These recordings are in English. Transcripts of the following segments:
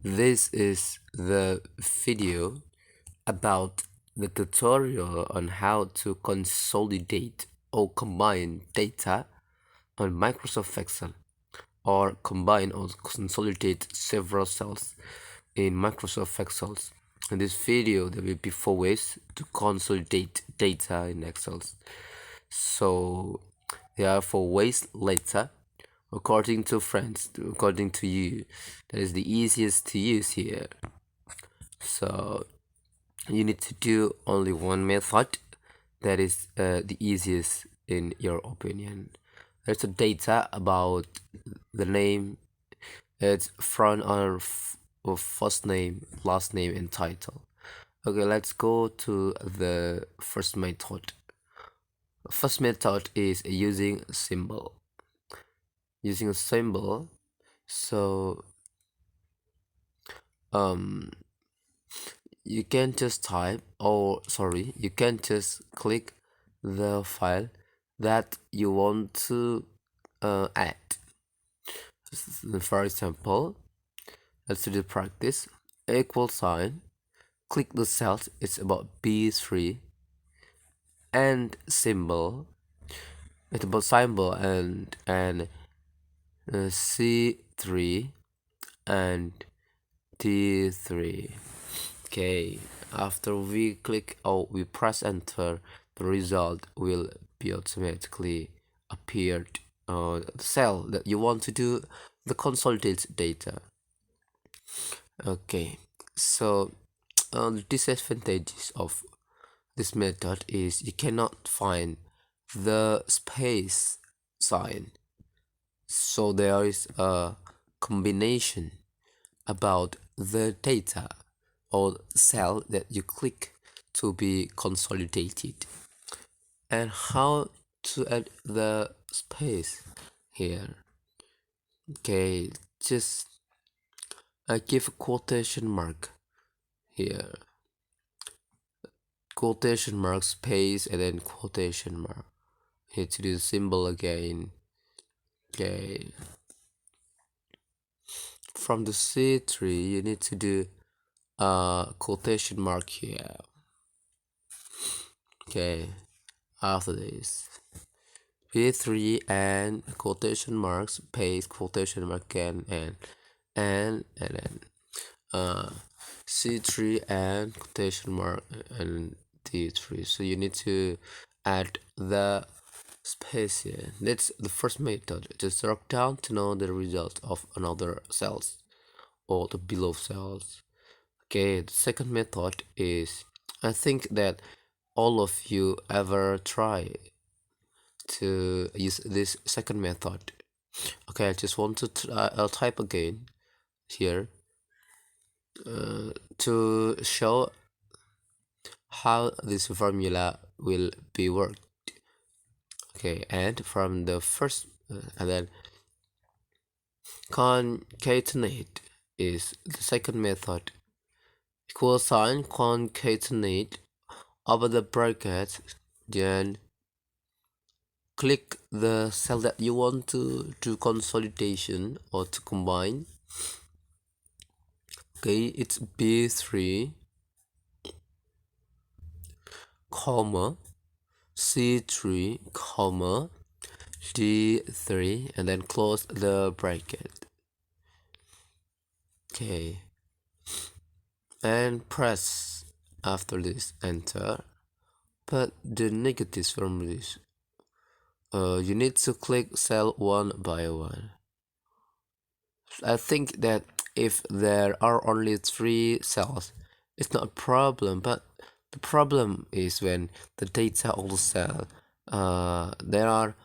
This is the video about the tutorial on how to consolidate or combine data on Microsoft Excel, or combine or consolidate several cells in Microsoft Excel. In this video, there will be 4 ways to consolidate data in Excel. So there are 4 ways later, according to friends, according to you, that is the easiest to use here. So you need to do only one method that is the easiest in your opinion. There's a data about the name, its front or first name, last name, and title. Okay, let's go to the first method. First method is using symbol. Using a symbol, so you can just type, or sorry, you can just click the file that you want to add. For example, let's do the practice. Equal sign, click the cells, it's about B3, and symbol, it's about symbol, and C3 and D3. Okay, after we click or we press enter, the result will be automatically appeared the cell that you want to do the consolidated data. Okay, so the disadvantages of this method is you cannot find the space sign, so there is a combination about the data or cell that you click to be consolidated. And how to add the space here? Okay, just I give a quotation mark here, quotation mark, space, and then quotation mark. Here to do the symbol again. Okay, from the C3 you need to do a quotation mark here. Okay, after this P3 and quotation marks, space, quotation mark again, and then C3 and quotation mark and D3. So you need to add the space here. That's the first method. Just drop down to know the result of another cells or the below cells. Okay, the second method is, I think that all of you ever try to use this second method. Okay, I just want to I'll type again here to show how this formula will be worked. Okay, and from the first and then concatenate is the second method. Equal sign, concatenate over the bracket, then click the cell that you want to do consolidation or to combine. Okay, it's B3, comma, C3, comma, D3, and then close the bracket. Okay, and press after this enter. But the negatives from this, you need to click cell one by one. I think that if there are only 3 cells, it's not a problem, but the problem is when the data of the cell, there are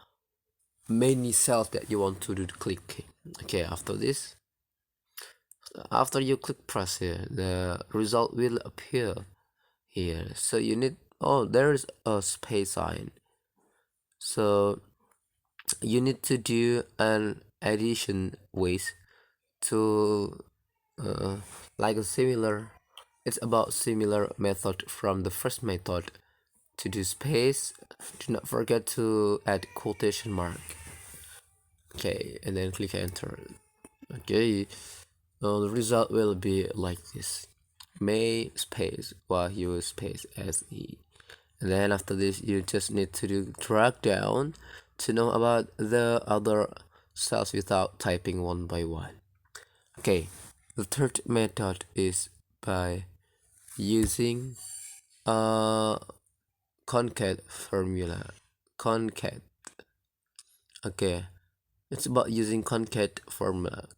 many cells that you want to do click. Okay, after this, after you click press here, the result will appear here. So you need, oh, there is a space sign. So you need to do an addition ways to like a similar, it's about similar method from the first method. To do space, do not forget to add quotation mark. Okay, and then click enter. Okay, The result will be like this: May space Wahyu space SE. And then after this, you just need to do drag down to know about the other cells without typing one by one. Okay, the third method is by using a concat formula. Concat. Okay, it's about using concat formula.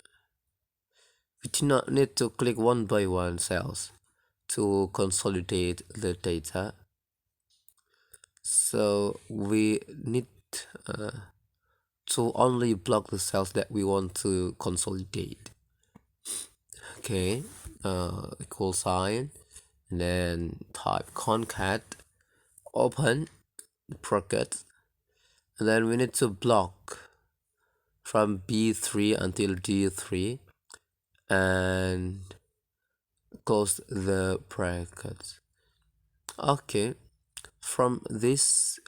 We do not need to click one by one cells to consolidate the data. So we need uh, to only block the cells that we want to consolidate. Okay, equal sign, and then type concat, open bracket, and then we need to block from B3 until D3 and close the brackets. Okay, from this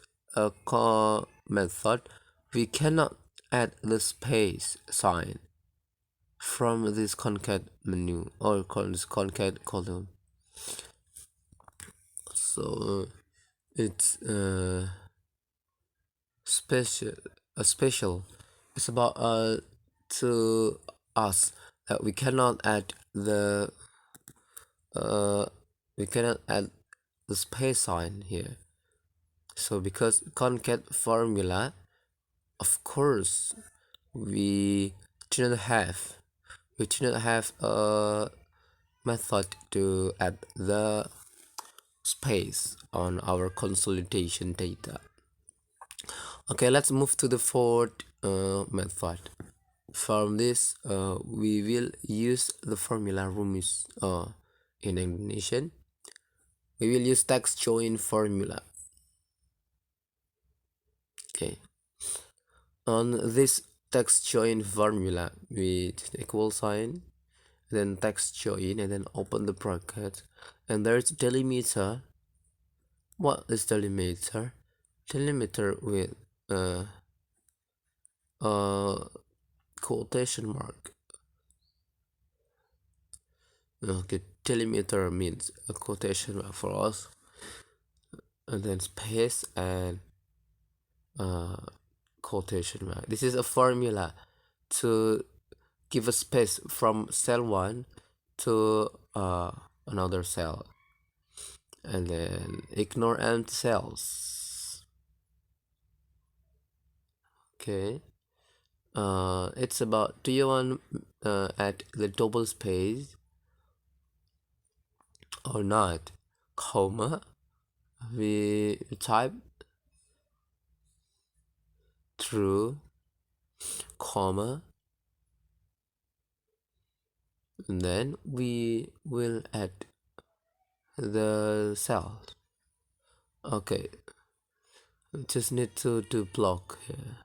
method, we cannot add the space sign from this concat menu or this concat column. So it's special. A special. It's about to us that uh we cannot add the space sign here. So because concat formula, of course, we do not have a method to add the space on our consolidation data. Okay, let's move to the fourth method. From this, we will use the formula rumus in Indonesian. We will use text join formula. Okay. On this text join formula with equal sign, then text join, and then open the bracket, and there's delimiter. What is delimiter? Delimiter with quotation mark. Okay, delimiter means a quotation mark for us, and then space and quotation mark. This is a formula to give a space from cell 1 to another cell, and then ignore empty cells. Okay, it's about, do you want add the double space or not? Comma, we type true, comma, and then we will add the cells. Okay, just need to do block here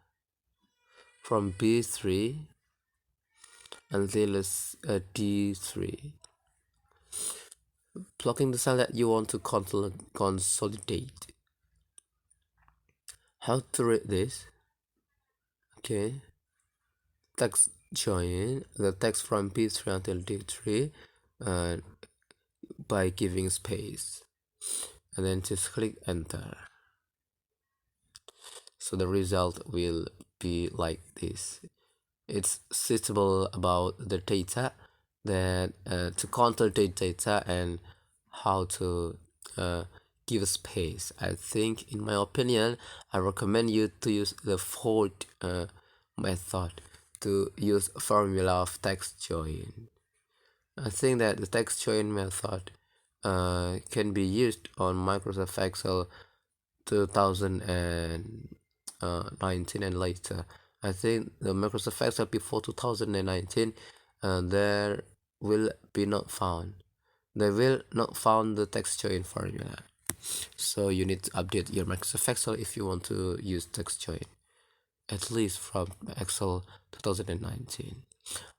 from B3 until it's D3. Blocking the cell that you want to consolidate. How to read this? Okay, text join the text from B3 until D3 by giving space, and then just click enter. So the result will be like this. It's suitable about the data, that to consolidate data and how to give a space. I think, in my opinion, I recommend you to use the fourth method, to use formula of text join. I think that the text join method can be used on Microsoft Excel 2019 and later. I think the Microsoft Excel before 2019, there will be not found. They will not found the text join formula. So you need to update your Microsoft Excel if you want to use text join, at least from Excel 2019.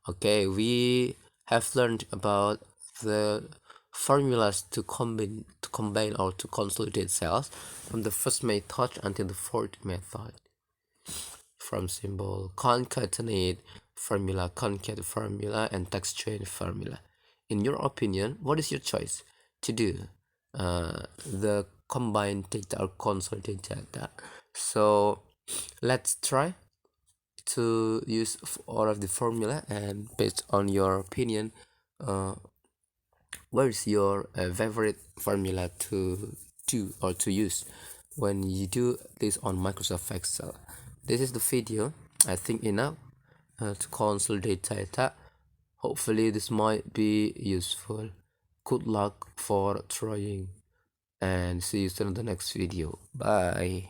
Okay, we have learned about the formulas to combine or to consolidate cells from the first method until the fourth method. From symbol concatenate, formula, concat formula, and text chain formula. In your opinion, what is your choice to do? The combined data or consolidated data. So let's try to use all of the formula, and based on your opinion, uh, what is your favorite formula to do or to use when you do this on Microsoft Excel? This is the video. I think enough to consolidate data. Hopefully this might be useful. Good luck for trying, and see you soon in the next video. Bye.